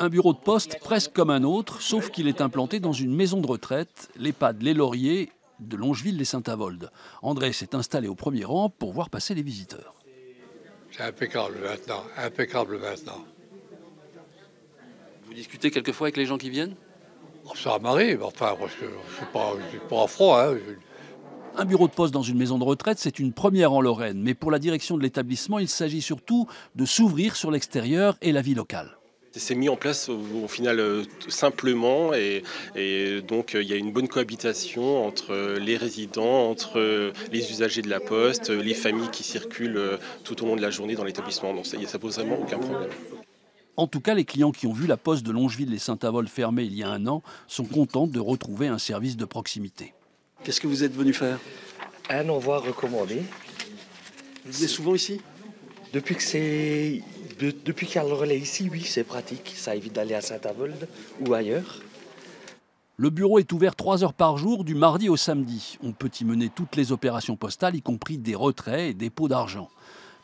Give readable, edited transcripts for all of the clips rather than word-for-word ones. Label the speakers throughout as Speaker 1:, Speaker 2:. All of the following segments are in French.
Speaker 1: Un bureau de poste presque comme un autre, sauf qu'il est implanté dans une maison de retraite, l'EHPAD Les Lauriers de Longeville-les-Saint-Avold. André s'est installé au premier rang pour voir passer les visiteurs.
Speaker 2: C'est impeccable maintenant, impeccable maintenant.
Speaker 3: Vous discutez quelquefois avec les gens qui viennent?
Speaker 2: Ça m'arrive, enfin, parce que je suis pas froid. Hein.
Speaker 1: Un bureau de poste dans une maison de retraite, c'est une première en Lorraine. Mais pour la direction de l'établissement, il s'agit surtout de s'ouvrir sur l'extérieur et la vie locale.
Speaker 4: C'est mis en place au final simplement et donc il y a une bonne cohabitation entre les résidents, entre les usagers de la poste, les familles qui circulent tout au long de la journée dans l'établissement. Donc ça pose vraiment aucun problème.
Speaker 1: En tout cas, les clients qui ont vu la poste de Longeville et Saint-Avold fermée il y a un an sont contents de retrouver un service de proximité.
Speaker 3: Qu'est-ce que vous êtes venu faire?
Speaker 5: Un envoi recommandé.
Speaker 3: Vous venez souvent ici?
Speaker 5: Depuis qu'il y a le relais ici, oui, c'est pratique. Ça évite d'aller à Saint-Avold ou ailleurs.
Speaker 1: Le bureau est ouvert 3 heures par jour, du mardi au samedi. On peut y mener toutes les opérations postales, y compris des retraits et dépôts d'argent.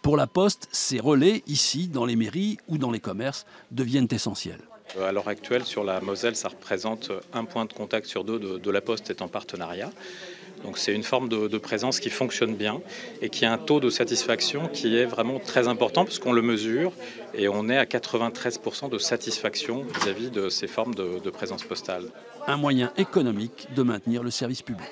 Speaker 1: Pour la Poste, ces relais, ici, dans les mairies ou dans les commerces, deviennent essentiels.
Speaker 6: À l'heure actuelle, sur la Moselle, ça représente un point de contact sur deux de la Poste est en partenariat. Donc c'est une forme de présence qui fonctionne bien et qui a un taux de satisfaction qui est vraiment très important puisqu'on le mesure et on est à 93% de satisfaction vis-à-vis de ces formes de présence postale.
Speaker 1: Un moyen économique de maintenir le service public.